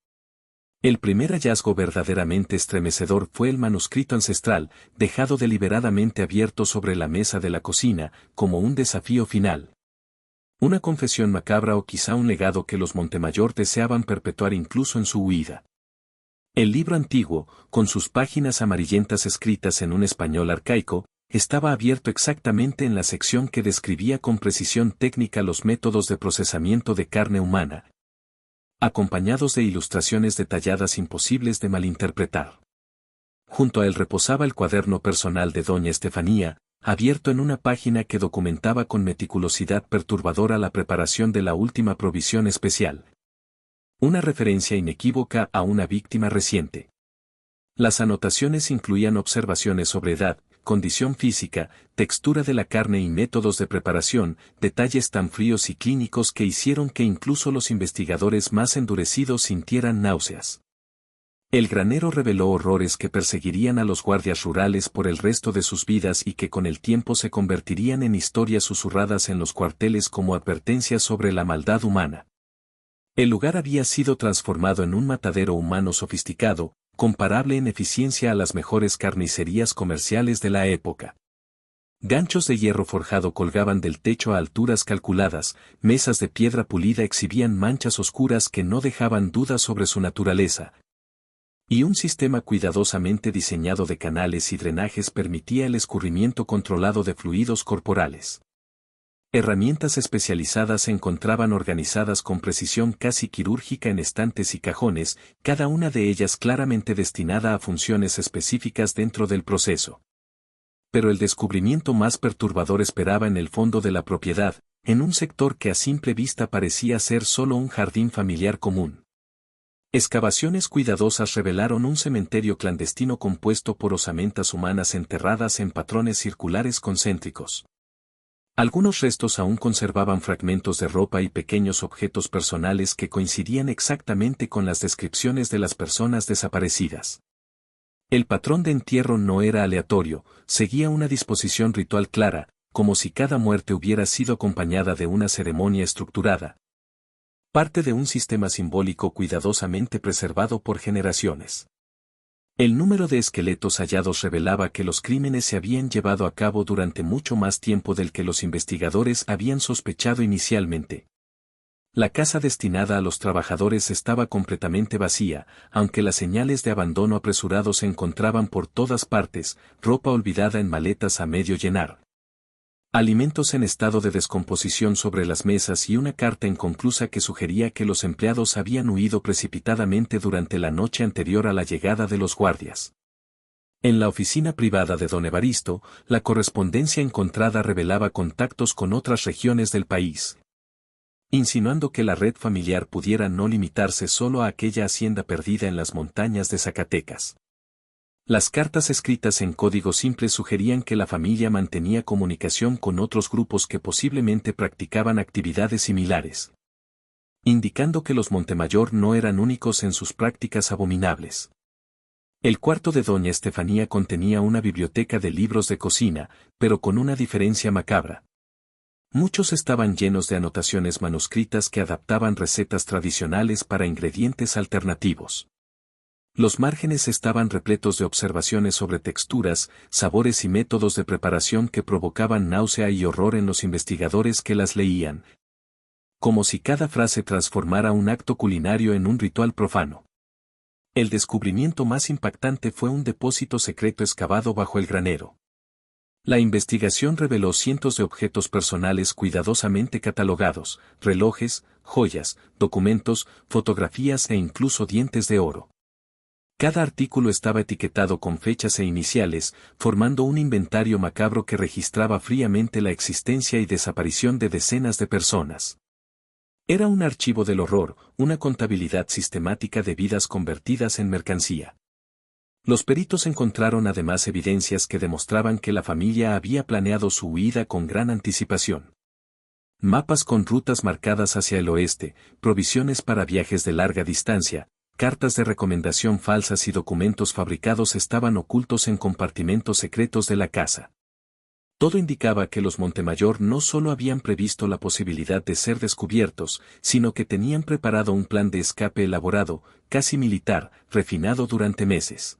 El primer hallazgo verdaderamente estremecedor fue el manuscrito ancestral, dejado deliberadamente abierto sobre la mesa de la cocina, como un desafío final. Una confesión macabra o quizá un legado que los Montemayor deseaban perpetuar incluso en su huida. El libro antiguo, con sus páginas amarillentas escritas en un español arcaico, estaba abierto exactamente en la sección que describía con precisión técnica los métodos de procesamiento de carne humana, acompañados de ilustraciones detalladas imposibles de malinterpretar. Junto a él reposaba el cuaderno personal de doña Estefanía, abierto en una página que documentaba con meticulosidad perturbadora la preparación de la última provisión especial. Una referencia inequívoca a una víctima reciente. Las anotaciones incluían observaciones sobre edad, condición física, textura de la carne y métodos de preparación, detalles tan fríos y clínicos que hicieron que incluso los investigadores más endurecidos sintieran náuseas. El granero reveló horrores que perseguirían a los guardias rurales por el resto de sus vidas y que con el tiempo se convertirían en historias susurradas en los cuarteles como advertencias sobre la maldad humana. El lugar había sido transformado en un matadero humano sofisticado, comparable en eficiencia a las mejores carnicerías comerciales de la época. Ganchos de hierro forjado colgaban del techo a alturas calculadas, mesas de piedra pulida exhibían manchas oscuras que no dejaban dudas sobre su naturaleza, y un sistema cuidadosamente diseñado de canales y drenajes permitía el escurrimiento controlado de fluidos corporales. Herramientas especializadas se encontraban organizadas con precisión casi quirúrgica en estantes y cajones, cada una de ellas claramente destinada a funciones específicas dentro del proceso. Pero el descubrimiento más perturbador esperaba en el fondo de la propiedad, en un sector que a simple vista parecía ser solo un jardín familiar común. Excavaciones cuidadosas revelaron un cementerio clandestino compuesto por osamentas humanas enterradas en patrones circulares concéntricos. Algunos restos aún conservaban fragmentos de ropa y pequeños objetos personales que coincidían exactamente con las descripciones de las personas desaparecidas. El patrón de entierro no era aleatorio, seguía una disposición ritual clara, como si cada muerte hubiera sido acompañada de una ceremonia estructurada. Parte de un sistema simbólico cuidadosamente preservado por generaciones. El número de esqueletos hallados revelaba que los crímenes se habían llevado a cabo durante mucho más tiempo del que los investigadores habían sospechado inicialmente. La casa destinada a los trabajadores estaba completamente vacía, aunque las señales de abandono apresurado se encontraban por todas partes, ropa olvidada en maletas a medio llenar. Alimentos en estado de descomposición sobre las mesas y una carta inconclusa que sugería que los empleados habían huido precipitadamente durante la noche anterior a la llegada de los guardias. En la oficina privada de don Evaristo, la correspondencia encontrada revelaba contactos con otras regiones del país, insinuando que la red familiar pudiera no limitarse solo a aquella hacienda perdida en las montañas de Zacatecas. Las cartas escritas en código simple sugerían que la familia mantenía comunicación con otros grupos que posiblemente practicaban actividades similares, indicando que los Montemayor no eran únicos en sus prácticas abominables. El cuarto de doña Estefanía contenía una biblioteca de libros de cocina, pero con una diferencia macabra. Muchos estaban llenos de anotaciones manuscritas que adaptaban recetas tradicionales para ingredientes alternativos. Los márgenes estaban repletos de observaciones sobre texturas, sabores y métodos de preparación que provocaban náusea y horror en los investigadores que las leían, como si cada frase transformara un acto culinario en un ritual profano. El descubrimiento más impactante fue un depósito secreto excavado bajo el granero. La investigación reveló cientos de objetos personales cuidadosamente catalogados, relojes, joyas, documentos, fotografías e incluso dientes de oro. Cada artículo estaba etiquetado con fechas e iniciales, formando un inventario macabro que registraba fríamente la existencia y desaparición de decenas de personas. Era un archivo del horror, una contabilidad sistemática de vidas convertidas en mercancía. Los peritos encontraron además evidencias que demostraban que la familia había planeado su huida con gran anticipación. Mapas con rutas marcadas hacia el oeste, provisiones para viajes de larga distancia, cartas de recomendación falsas y documentos fabricados estaban ocultos en compartimentos secretos de la casa. Todo indicaba que los Montemayor no solo habían previsto la posibilidad de ser descubiertos, sino que tenían preparado un plan de escape elaborado, casi militar, refinado durante meses.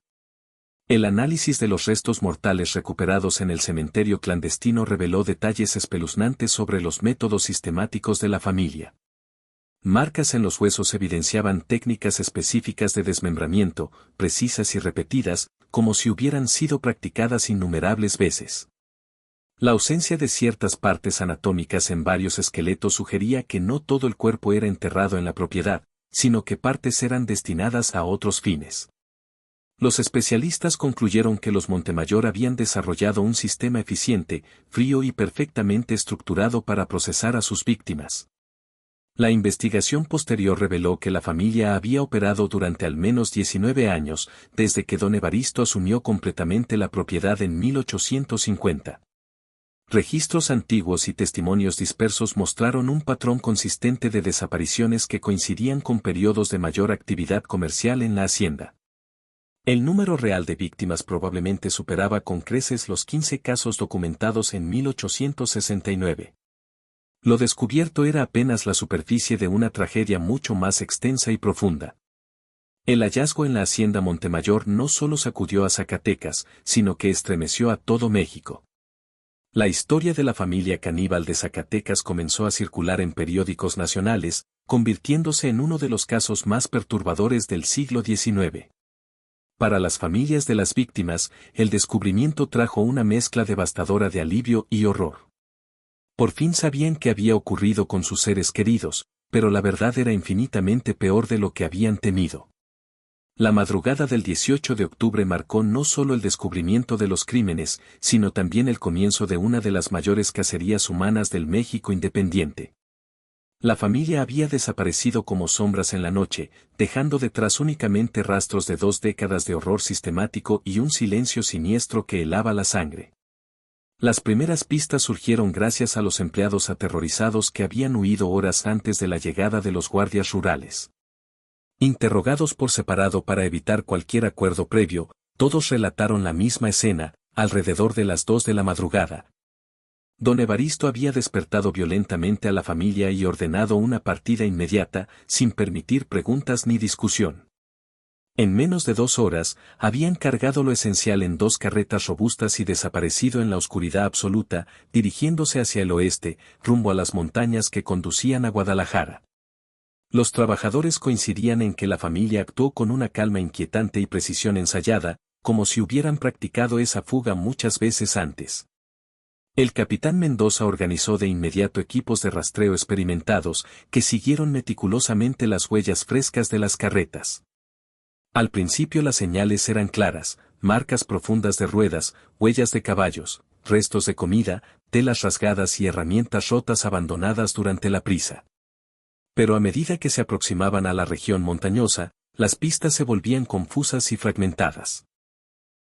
El análisis de los restos mortales recuperados en el cementerio clandestino reveló detalles espeluznantes sobre los métodos sistemáticos de la familia. Marcas en los huesos evidenciaban técnicas específicas de desmembramiento, precisas y repetidas, como si hubieran sido practicadas innumerables veces. La ausencia de ciertas partes anatómicas en varios esqueletos sugería que no todo el cuerpo era enterrado en la propiedad, sino que partes eran destinadas a otros fines. Los especialistas concluyeron que los Montemayor habían desarrollado un sistema eficiente, frío y perfectamente estructurado para procesar a sus víctimas. La investigación posterior reveló que la familia había operado durante al menos 19 años, desde que don Evaristo asumió completamente la propiedad en 1850. Registros antiguos y testimonios dispersos mostraron un patrón consistente de desapariciones que coincidían con periodos de mayor actividad comercial en la hacienda. El número real de víctimas probablemente superaba con creces los 15 casos documentados en 1869. Lo descubierto era apenas la superficie de una tragedia mucho más extensa y profunda. El hallazgo en la hacienda Montemayor no solo sacudió a Zacatecas, sino que estremeció a todo México. La historia de la familia caníbal de Zacatecas comenzó a circular en periódicos nacionales, convirtiéndose en uno de los casos más perturbadores del siglo XIX. Para las familias de las víctimas, el descubrimiento trajo una mezcla devastadora de alivio y horror. Por fin sabían qué había ocurrido con sus seres queridos, pero la verdad era infinitamente peor de lo que habían temido. La madrugada del 18 de octubre marcó no solo el descubrimiento de los crímenes, sino también el comienzo de una de las mayores cacerías humanas del México independiente. La familia había desaparecido como sombras en la noche, dejando detrás únicamente rastros de 2 décadas de horror sistemático y un silencio siniestro que helaba la sangre. Las primeras pistas surgieron gracias a los empleados aterrorizados que habían huido horas antes de la llegada de los guardias rurales. Interrogados por separado para evitar cualquier acuerdo previo, todos relataron la misma escena, alrededor de las 2 de la madrugada. Don Evaristo había despertado violentamente a la familia y ordenado una partida inmediata, sin permitir preguntas ni discusión. En menos de 2 horas, habían cargado lo esencial en 2 carretas robustas y desaparecido en la oscuridad absoluta, dirigiéndose hacia el oeste, rumbo a las montañas que conducían a Guadalajara. Los trabajadores coincidían en que la familia actuó con una calma inquietante y precisión ensayada, como si hubieran practicado esa fuga muchas veces antes. El capitán Mendoza organizó de inmediato equipos de rastreo experimentados, que siguieron meticulosamente las huellas frescas de las carretas. Al principio las señales eran claras, marcas profundas de ruedas, huellas de caballos, restos de comida, telas rasgadas y herramientas rotas abandonadas durante la prisa. Pero a medida que se aproximaban a la región montañosa, las pistas se volvían confusas y fragmentadas.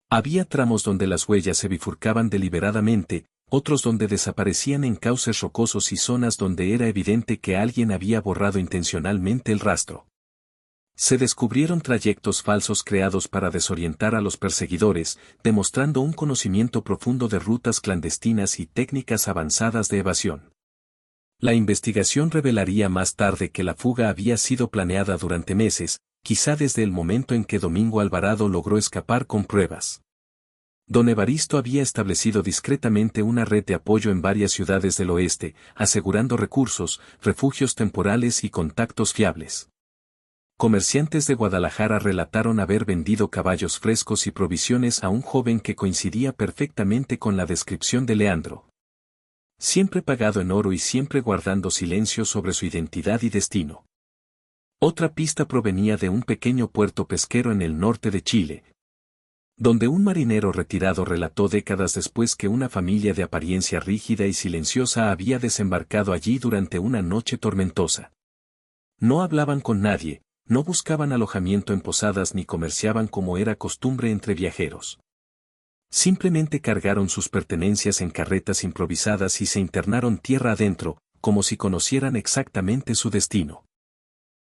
Había tramos donde las huellas se bifurcaban deliberadamente, otros donde desaparecían en cauces rocosos y zonas donde era evidente que alguien había borrado intencionalmente el rastro. Se descubrieron trayectos falsos creados para desorientar a los perseguidores, demostrando un conocimiento profundo de rutas clandestinas y técnicas avanzadas de evasión. La investigación revelaría más tarde que la fuga había sido planeada durante meses, quizá desde el momento en que Domingo Alvarado logró escapar con pruebas. Don Evaristo había establecido discretamente una red de apoyo en varias ciudades del oeste, asegurando recursos, refugios temporales y contactos fiables. Comerciantes de Guadalajara relataron haber vendido caballos frescos y provisiones a un joven que coincidía perfectamente con la descripción de Leandro. Siempre pagado en oro y siempre guardando silencio sobre su identidad y destino. Otra pista provenía de un pequeño puerto pesquero en el norte de Chile, donde un marinero retirado relató décadas después que una familia de apariencia rígida y silenciosa había desembarcado allí durante una noche tormentosa. No hablaban con nadie, no buscaban alojamiento en posadas ni comerciaban como era costumbre entre viajeros. Simplemente cargaron sus pertenencias en carretas improvisadas y se internaron tierra adentro, como si conocieran exactamente su destino.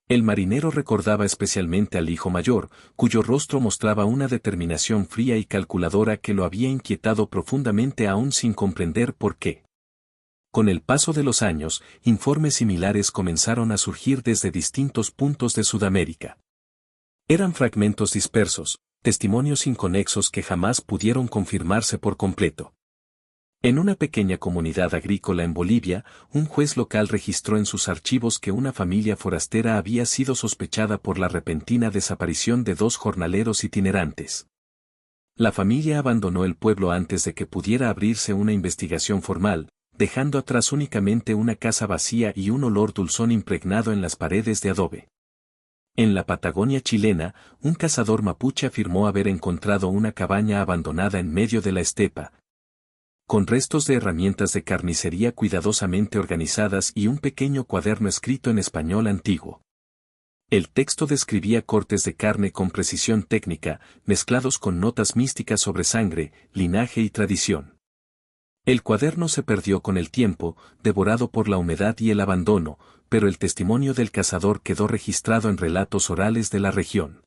El marinero recordaba especialmente al hijo mayor, cuyo rostro mostraba una determinación fría y calculadora que lo había inquietado profundamente aún sin comprender por qué. Con el paso de los años, informes similares comenzaron a surgir desde distintos puntos de Sudamérica. Eran fragmentos dispersos, testimonios inconexos que jamás pudieron confirmarse por completo. En una pequeña comunidad agrícola en Bolivia, un juez local registró en sus archivos que una familia forastera había sido sospechada por la repentina desaparición de 2 jornaleros itinerantes. La familia abandonó el pueblo antes de que pudiera abrirse una investigación formal, dejando atrás únicamente una casa vacía y un olor dulzón impregnado en las paredes de adobe. En la Patagonia chilena, un cazador mapuche afirmó haber encontrado una cabaña abandonada en medio de la estepa, con restos de herramientas de carnicería cuidadosamente organizadas y un pequeño cuaderno escrito en español antiguo. El texto describía cortes de carne con precisión técnica, mezclados con notas místicas sobre sangre, linaje y tradición. El cuaderno se perdió con el tiempo, devorado por la humedad y el abandono, pero el testimonio del cazador quedó registrado en relatos orales de la región.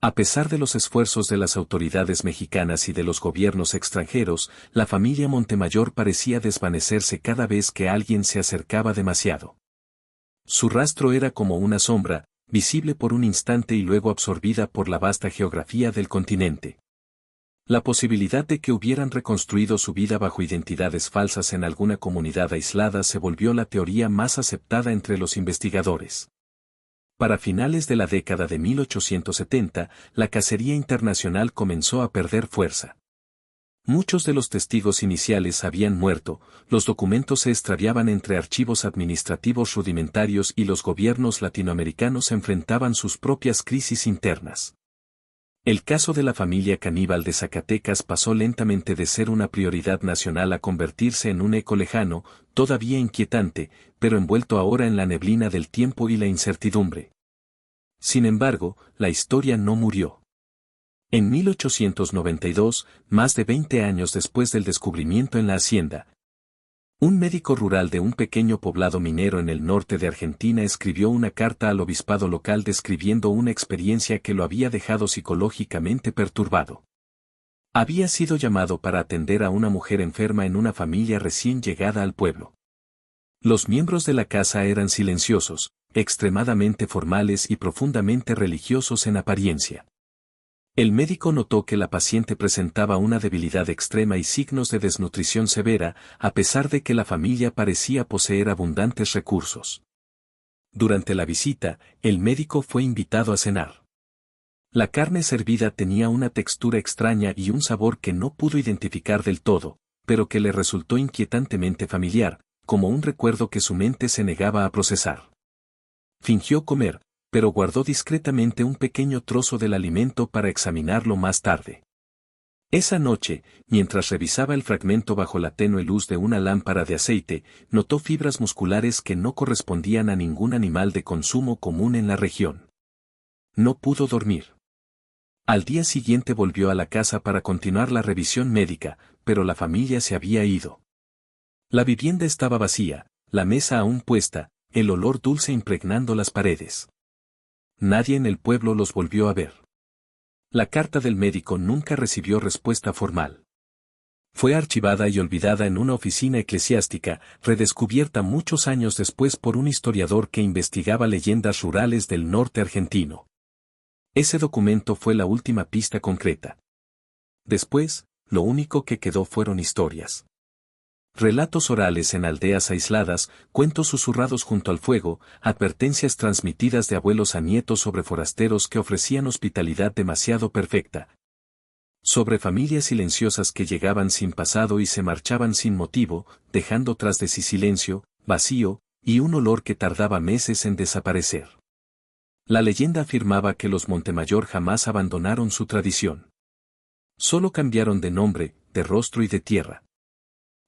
A pesar de los esfuerzos de las autoridades mexicanas y de los gobiernos extranjeros, la familia Montemayor parecía desvanecerse cada vez que alguien se acercaba demasiado. Su rastro era como una sombra, visible por un instante y luego absorbida por la vasta geografía del continente. La posibilidad de que hubieran reconstruido su vida bajo identidades falsas en alguna comunidad aislada se volvió la teoría más aceptada entre los investigadores. Para finales de la década de 1870, la cacería internacional comenzó a perder fuerza. Muchos de los testigos iniciales habían muerto, los documentos se extraviaban entre archivos administrativos rudimentarios y los gobiernos latinoamericanos enfrentaban sus propias crisis internas. El caso de la familia caníbal de Zacatecas pasó lentamente de ser una prioridad nacional a convertirse en un eco lejano, todavía inquietante, pero envuelto ahora en la neblina del tiempo y la incertidumbre. Sin embargo, la historia no murió. En 1892, más de 20 años después del descubrimiento en la hacienda, un médico rural de un pequeño poblado minero en el norte de Argentina escribió una carta al obispado local describiendo una experiencia que lo había dejado psicológicamente perturbado. Había sido llamado para atender a una mujer enferma en una familia recién llegada al pueblo. Los miembros de la casa eran silenciosos, extremadamente formales y profundamente religiosos en apariencia. El médico notó que la paciente presentaba una debilidad extrema y signos de desnutrición severa, a pesar de que la familia parecía poseer abundantes recursos. Durante la visita, el médico fue invitado a cenar. La carne servida tenía una textura extraña y un sabor que no pudo identificar del todo, pero que le resultó inquietantemente familiar, como un recuerdo que su mente se negaba a procesar. Fingió comer, pero guardó discretamente un pequeño trozo del alimento para examinarlo más tarde. Esa noche, mientras revisaba el fragmento bajo la tenue luz de una lámpara de aceite, notó fibras musculares que no correspondían a ningún animal de consumo común en la región. No pudo dormir. Al día siguiente volvió a la casa para continuar la revisión médica, pero la familia se había ido. La vivienda estaba vacía, la mesa aún puesta, el olor dulce impregnando las paredes. Nadie en el pueblo los volvió a ver. La carta del médico nunca recibió respuesta formal. Fue archivada y olvidada en una oficina eclesiástica, redescubierta muchos años después por un historiador que investigaba leyendas rurales del norte argentino. Ese documento fue la última pista concreta. Después, lo único que quedó fueron historias. Relatos orales en aldeas aisladas, cuentos susurrados junto al fuego, advertencias transmitidas de abuelos a nietos sobre forasteros que ofrecían hospitalidad demasiado perfecta. Sobre familias silenciosas que llegaban sin pasado y se marchaban sin motivo, dejando tras de sí silencio, vacío, y un olor que tardaba meses en desaparecer. La leyenda afirmaba que los Montemayor jamás abandonaron su tradición. Solo cambiaron de nombre, de rostro y de tierra.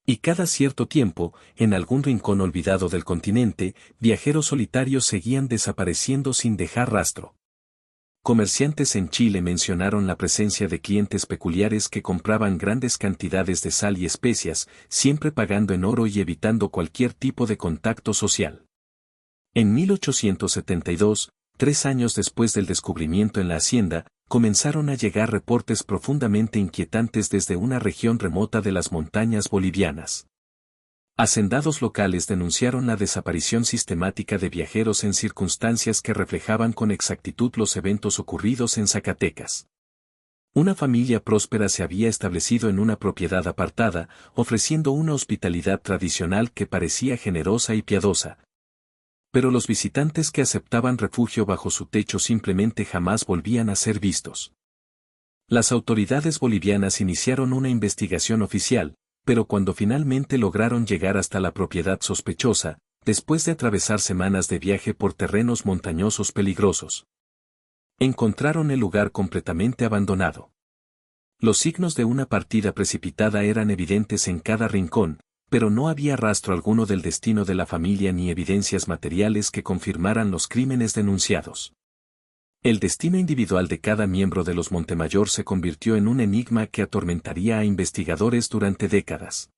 Y cada cierto tiempo, en algún rincón olvidado del continente, viajeros solitarios seguían desapareciendo sin dejar rastro. Comerciantes en Chile mencionaron la presencia de clientes peculiares que compraban grandes cantidades de sal y especias, siempre pagando en oro y evitando cualquier tipo de contacto social. En 1872, 3 años después del descubrimiento en la hacienda, comenzaron a llegar reportes profundamente inquietantes desde una región remota de las montañas bolivianas. Hacendados locales denunciaron la desaparición sistemática de viajeros en circunstancias que reflejaban con exactitud los eventos ocurridos en Zacatecas. Una familia próspera se había establecido en una propiedad apartada, ofreciendo una hospitalidad tradicional que parecía generosa y piadosa. Pero los visitantes que aceptaban refugio bajo su techo simplemente jamás volvían a ser vistos. Las autoridades bolivianas iniciaron una investigación oficial, pero cuando finalmente lograron llegar hasta la propiedad sospechosa, después de atravesar semanas de viaje por terrenos montañosos peligrosos, encontraron el lugar completamente abandonado. Los signos de una partida precipitada eran evidentes en cada rincón, pero no había rastro alguno del destino de la familia ni evidencias materiales que confirmaran los crímenes denunciados. El destino individual de cada miembro de los Montemayor se convirtió en un enigma que atormentaría a investigadores durante décadas.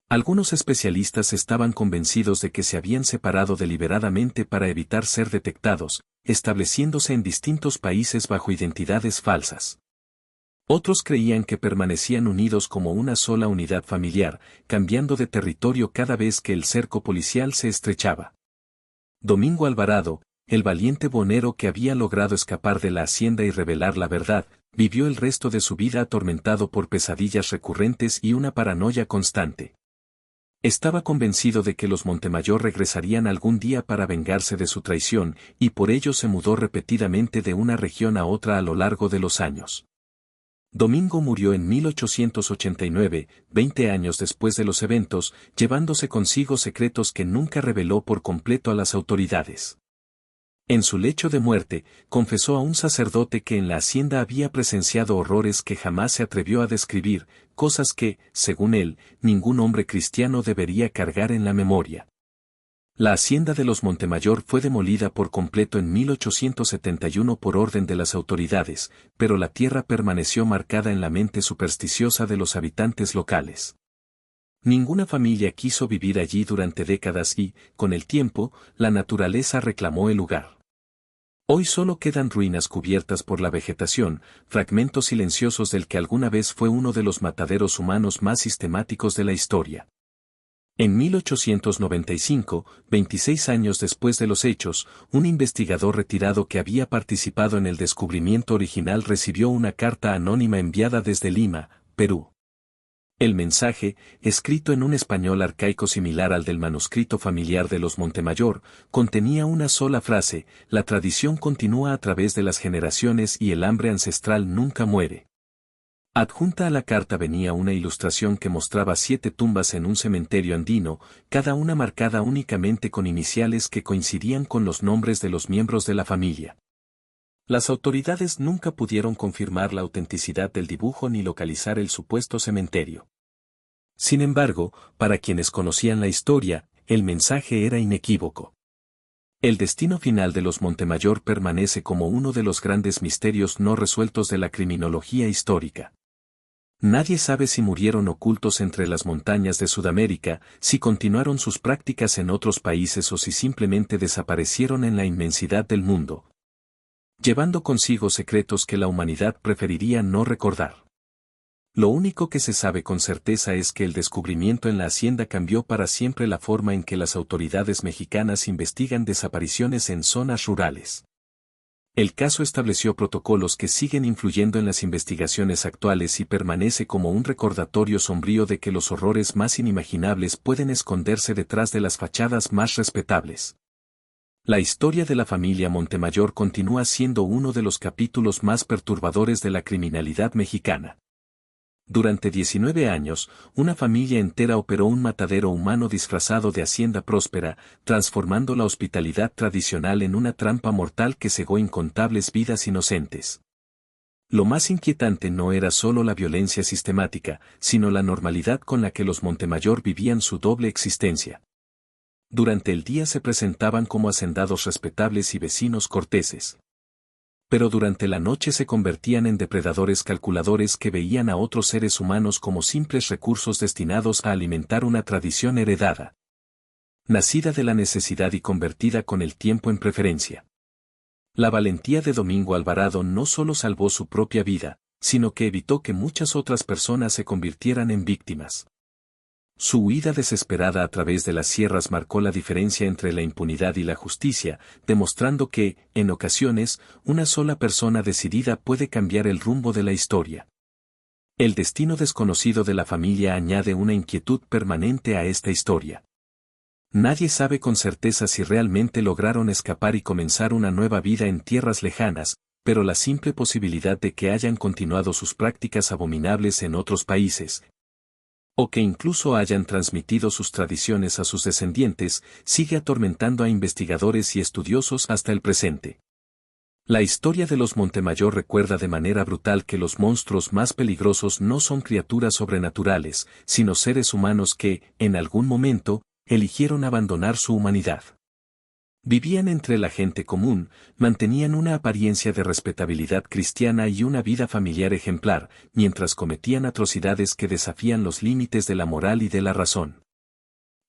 Algunos especialistas estaban convencidos de que se habían separado deliberadamente para evitar ser detectados, estableciéndose en distintos países bajo identidades falsas. Otros creían que permanecían unidos como una sola unidad familiar, cambiando de territorio cada vez que el cerco policial se estrechaba. Domingo Alvarado, el valiente bonero que había logrado escapar de la hacienda y revelar la verdad, vivió el resto de su vida atormentado por pesadillas recurrentes y una paranoia constante. Estaba convencido de que los Montemayor regresarían algún día para vengarse de su traición, y por ello se mudó repetidamente de una región a otra a lo largo de los años. Domingo murió en 1889, 20 años después de los eventos, llevándose consigo secretos que nunca reveló por completo a las autoridades. En su lecho de muerte, confesó a un sacerdote que en la hacienda había presenciado horrores que jamás se atrevió a describir, cosas que, según él, ningún hombre cristiano debería cargar en la memoria. La hacienda de los Montemayor fue demolida por completo en 1871 por orden de las autoridades, pero la tierra permaneció marcada en la mente supersticiosa de los habitantes locales. Ninguna familia quiso vivir allí durante décadas y, con el tiempo, la naturaleza reclamó el lugar. Hoy solo quedan ruinas cubiertas por la vegetación, fragmentos silenciosos del que alguna vez fue uno de los mataderos humanos más sistemáticos de la historia. En 1895, 26 años después de los hechos, un investigador retirado que había participado en el descubrimiento original recibió una carta anónima enviada desde Lima, Perú. El mensaje, escrito en un español arcaico similar al del manuscrito familiar de los Montemayor, contenía una sola frase: la tradición continúa a través de las generaciones y el hambre ancestral nunca muere. Adjunta a la carta venía una ilustración que mostraba 7 tumbas en un cementerio andino, cada una marcada únicamente con iniciales que coincidían con los nombres de los miembros de la familia. Las autoridades nunca pudieron confirmar la autenticidad del dibujo ni localizar el supuesto cementerio. Sin embargo, para quienes conocían la historia, el mensaje era inequívoco. El destino final de los Montemayor permanece como uno de los grandes misterios no resueltos de la criminología histórica. Nadie sabe si murieron ocultos entre las montañas de Sudamérica, si continuaron sus prácticas en otros países o si simplemente desaparecieron en la inmensidad del mundo, llevando consigo secretos que la humanidad preferiría no recordar. Lo único que se sabe con certeza es que el descubrimiento en la hacienda cambió para siempre la forma en que las autoridades mexicanas investigan desapariciones en zonas rurales. El caso estableció protocolos que siguen influyendo en las investigaciones actuales y permanece como un recordatorio sombrío de que los horrores más inimaginables pueden esconderse detrás de las fachadas más respetables. La historia de la familia Montemayor continúa siendo uno de los capítulos más perturbadores de la criminalidad mexicana. Durante 19 años, una familia entera operó un matadero humano disfrazado de hacienda próspera, transformando la hospitalidad tradicional en una trampa mortal que cegó incontables vidas inocentes. Lo más inquietante no era solo la violencia sistemática, sino la normalidad con la que los Montemayor vivían su doble existencia. Durante el día se presentaban como hacendados respetables y vecinos corteses. Pero durante la noche se convertían en depredadores calculadores que veían a otros seres humanos como simples recursos destinados a alimentar una tradición heredada, nacida de la necesidad y convertida con el tiempo en preferencia. La valentía de Domingo Alvarado no solo salvó su propia vida, sino que evitó que muchas otras personas se convirtieran en víctimas. Su huida desesperada a través de las sierras marcó la diferencia entre la impunidad y la justicia, demostrando que, en ocasiones, una sola persona decidida puede cambiar el rumbo de la historia. El destino desconocido de la familia añade una inquietud permanente a esta historia. Nadie sabe con certeza si realmente lograron escapar y comenzar una nueva vida en tierras lejanas, pero la simple posibilidad de que hayan continuado sus prácticas abominables en otros países, o que incluso hayan transmitido sus tradiciones a sus descendientes, sigue atormentando a investigadores y estudiosos hasta el presente. La historia de los Montemayor recuerda de manera brutal que los monstruos más peligrosos no son criaturas sobrenaturales, sino seres humanos que, en algún momento, eligieron abandonar su humanidad. Vivían entre la gente común, mantenían una apariencia de respetabilidad cristiana y una vida familiar ejemplar, mientras cometían atrocidades que desafían los límites de la moral y de la razón.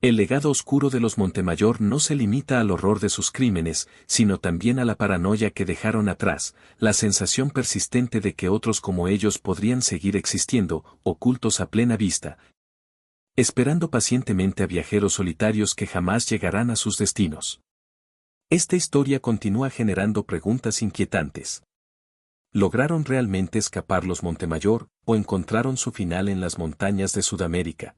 El legado oscuro de los Montemayor no se limita al horror de sus crímenes, sino también a la paranoia que dejaron atrás, la sensación persistente de que otros como ellos podrían seguir existiendo, ocultos a plena vista, esperando pacientemente a viajeros solitarios que jamás llegarán a sus destinos. Esta historia continúa generando preguntas inquietantes. ¿Lograron realmente escapar los Montemayor, o encontraron su final en las montañas de Sudamérica?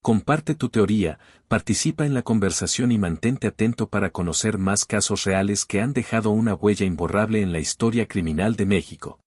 Comparte tu teoría, participa en la conversación y mantente atento para conocer más casos reales que han dejado una huella imborrable en la historia criminal de México.